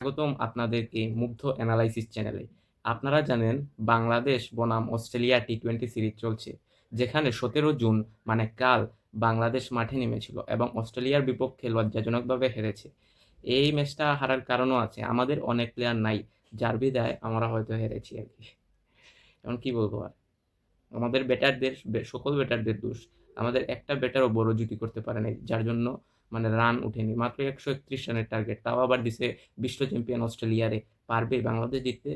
স্বাগতম আপনাদেরকে মুগ্ধ অ্যানালাইসিস চ্যানেলে। আপনারা জানেন বাংলাদেশ বনাম অস্ট্রেলিয়া টি-20 সিরিজ চলছে। যেখানে ১৭ জুন মানে কাল বাংলাদেশ মাঠে নেমেছিল এবং অস্ট্রেলিয়ার বিপক্ষে লজ্জাজনকভাবে হেরেছে। এই ম্যাচটা হারার কারণও আছে। আমাদের অনেক প্লেয়ার নাই, যার বিদায় আমরা হয়তো হেরেছি আরকি। এখন কি বলবো আর? আমাদের ব্যাটারদের সকল ব্যাটারদের দোষ। আমাদের একটা ব্যাটারও বড় জুটি করতে পারে নাই। যার জন্য মানে রান উঠেনি। মাত্র ১৩১ রানের টার্গেট। তাও আবার দিছে বিশ্ব চ্যাম্পিয়ন অস্ট্রেলিয়ারে। পারবে বাংলাদেশ জিততে?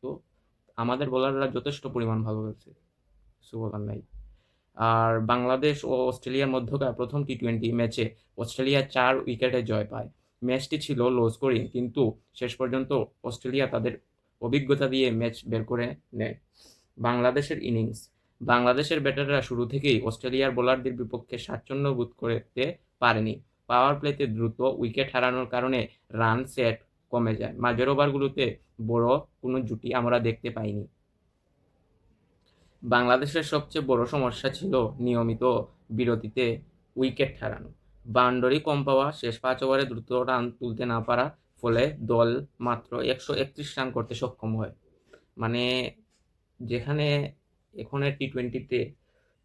তো আমাদের বোলাররা যথেষ্ট পরিমাণ ভালো খেলছে। কিছু বলার নাই। আর বাংলাদেশ ও অস্ট্রেলিয়ার মধ্যকার প্রথম টি-20 ম্যাচে অস্ট্রেলিয়া ৪ উইকেটে জয় পায়। ম্যাচটি ছিল লো স্কোরিং, কিন্তু শেষ পর্যন্ত অস্ট্রেলিয়া তাদের অভিজ্ঞতা দিয়ে ম্যাচ বের করে নেয়। বাংলাদেশের ইনিংস। বাংলাদেশের ব্যাটাররা শুরু থেকেই অস্ট্রেলিয়ার বোলারদের বিপক্ষে স্বাচ্ছন্দ্য বোধ করতে পারেনি। পাওয়ার প্লেতে দ্রুত উইকেট হারানোর কারণে রান সেট কমে যায়। মাঝের ওভারগুলোতে বড় কোনো জুটি আমরা দেখতে পাইনি। বাংলাদেশের সবচেয়ে বড় সমস্যা ছিল নিয়মিত বিরতিতে উইকেট হারানো, বাউন্ডারি কম পাওয়া, শেষ ৫ ওভারে দ্রুত রান তুলতে না পারার ফলে দল মাত্র ১৩১ রান করতে সক্ষম হয়। মানে যেখানে এখনের টি-20তে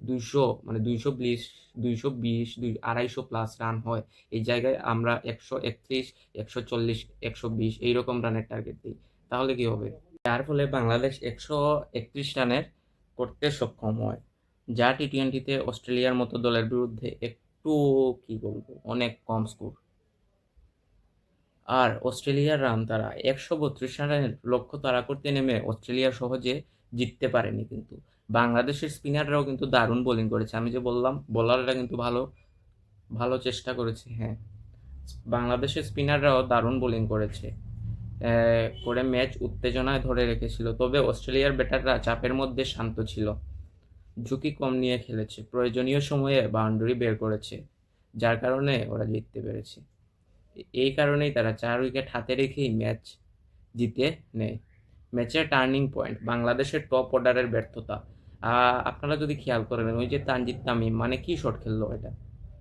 ২০০ মানে ২২০ ২৫০ প্লাস রান হয়, এই জায়গায় আমরা ১৩১, ১৪০, ১২০ এইরকম রানের টার্গেট দিই। তাহলে কি হবে? যার ফলে বাংলাদেশ ১৩১ রানের করতে সক্ষম হয়, যা টি-20তে অস্ট্রেলিয়ার মতো দলের বিরুদ্ধে একটু কি বলবো অনেক কম স্কোর। আর অস্ট্রেলিয়ার রান তারা ১৩২ রানের লক্ষ্য তাড়া করতে নেমে অস্ট্রেলিয়া সহজে জিততে পারেনি। কিন্তু বাংলাদেশের স্পিনাররাও কিন্তু দারুণ বোলিং করেছে। আমি যে বললাম বোলাররা কিন্তু ভালো ভালো চেষ্টা করেছে। হ্যাঁ, বাংলাদেশের স্পিনাররাও দারুণ বোলিং করেছে, করে ম্যাচ উত্তেজনায় ধরে রেখেছিল। তবে অস্ট্রেলিয়ার ব্যাটাররা চাপের মধ্যে শান্ত ছিল, ঝুঁকি কম নিয়ে খেলেছে, প্রয়োজনীয় সময়ে বাউন্ডারি বের করেছে, যার কারণে ওরা জিততে পেরেছে। এই কারণেই তারা ৪ উইকেট হাতে রেখেই ম্যাচ জিতে নেয়। ম্যাচের টার্নিং পয়েন্ট বাংলাদেশের টপ অর্ডারের ব্যর্থতা। আপনারা যদি খেয়াল করেন, ওই যে তানজিদ তামিম মানে কি শট খেললো এটা?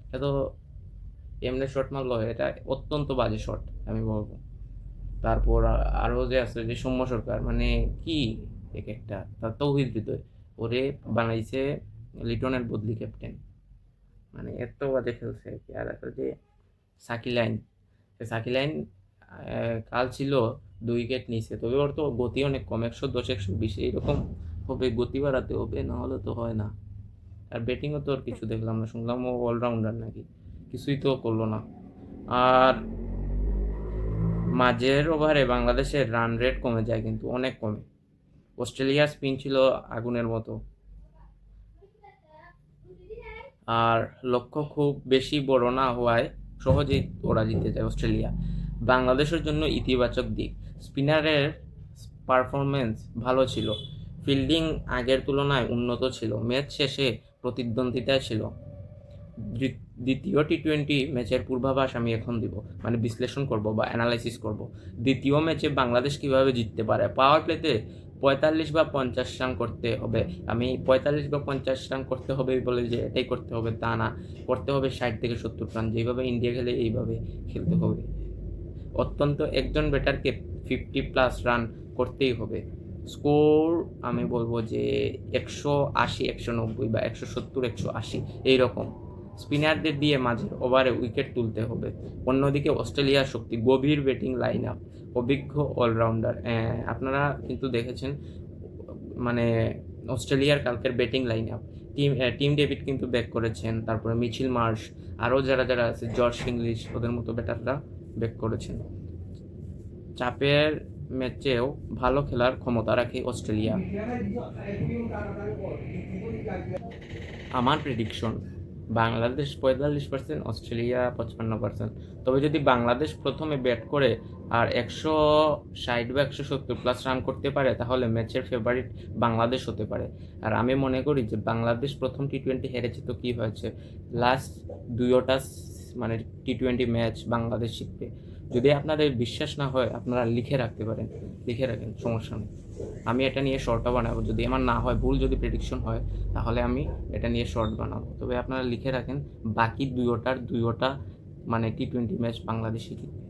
এটা তো এমনি শট মারলো, এটা অত্যন্ত বাজে শট আমি বলবো। তারপর আরও যে আছে যে সৌম্য সরকার, মানে কি এক একটা, তার তৌহিদ হৃদয় ওরে বানাইছে লিটনের বদলি ক্যাপ্টেন, মানে এত বাজে খেলছে আর কি। আর একটা যে সাকিলাইন, সাকিলাইন কাল ছিল ২ উইকেট নিচে, তবে ওর তো গতি অনেক কম, ১১০, ১২০ এইরকম হবে, গতি বাড়াতে হবে, নাহলে তো হয় না। আর ব্যাটিংও তো ওর কিছু দেখলাম না, শুনলাম ও অলরাউন্ডার নাকি, কিছুই তো করলো না। আর মাঝের ওভারে বাংলাদেশের রান রেট কমে যায়, কিন্তু অনেক কমে। অস্ট্রেলিয়ার স্পিন ছিল আগুনের মতো, আর লক্ষ্য খুব বেশি বড় না হওয়ায় সহজেই ওরা জিতে যায় অস্ট্রেলিয়া। বাংলাদেশের জন্য ইতিবাচক দিক, স্পিনারের পারফরমেন্স ভালো ছিল, ফিল্ডিং আগের তুলনায় উন্নত ছিল, ম্যাচ শেষে প্রতিদ্বন্দ্বিতায় ছিল। দ্বিতীয় টি-20 ম্যাচের পূর্বাভাস আমি এখন দিব, মানে বিশ্লেষণ করব বা অ্যানালাইসিস করব। দ্বিতীয় ম্যাচে বাংলাদেশ কিভাবে জিততে পারে। পাওয়ার প্লেতে ৪৫ বা ৫০ রান করতে হবে। আমি ৪৫ বা ৫০ রান করতে হবে বলে যে এটাই করতে হবে তা না, করতে হবে ৬০ থেকে ৭০ রান, যেভাবে ইন্ডিয়া খেলে এইভাবে খেলতে হবে। অত্যন্ত একজন ব্যাটারকে 50+ রান করতেই হবে। স্কোর আমি বলবো যে ১৮০, ১৯০ বা ১৭০, ১৮০ এইরকম। স্পিনারদের দিয়ে মাঝের ওভারে উইকেট তুলতে হবে। অন্যদিকে অস্ট্রেলিয়ার শক্তি, গভীর ব্যাটিং লাইন আপ, অভিজ্ঞ অলরাউন্ডার। আপনারা কিন্তু দেখেছেন মানে অস্ট্রেলিয়ার কালকের batting line up, Tim David কিন্তু ব্যাক করেছেন, তারপরে মিচেল মার্শ, আরও যারা যারা আছে, জর্জ ইংলিশ, ওদের মতো ব্যাটাররা ব্যাক করেছেন। চাপের ম্যাচেও ভালো খেলার ক্ষমতা রাখে অস্ট্রেলিয়া। আমার প্রেডিকশন বাংলাদেশ ৪৫%, অস্ট্রেলিয়া ৫৫%। তবে যদি বাংলাদেশ প্রথমে ব্যাট করে আর ১৬০ বা ১৭০+ রান করতে পারে, তাহলে ম্যাচের ফেভারিট বাংলাদেশ হতে পারে। আর আমি মনে করি যে বাংলাদেশ প্রথম টি-20 হেরেছে তো কি হয়েছে, লাস্ট দুইটা মানে টি-20 ম্যাচ বাংলাদেশ জিতবে। যদি আপনাদের বিশ্বাস না হয় আপনারা লিখে রাখতে পারেন, লিখে রাখেন, সমস্যা নেই। আমি এটা নিয়ে শর্টও বানাবো, যদি আমার না হয়, ভুল যদি প্রেডিকশন হয়, তাহলে আমি এটা নিয়ে শর্ট বানাবো। তবে আপনারা লিখে রাখেন বাকি দুইটা মানে টি-20 ম্যাচ বাংলাদেশই জিতবে।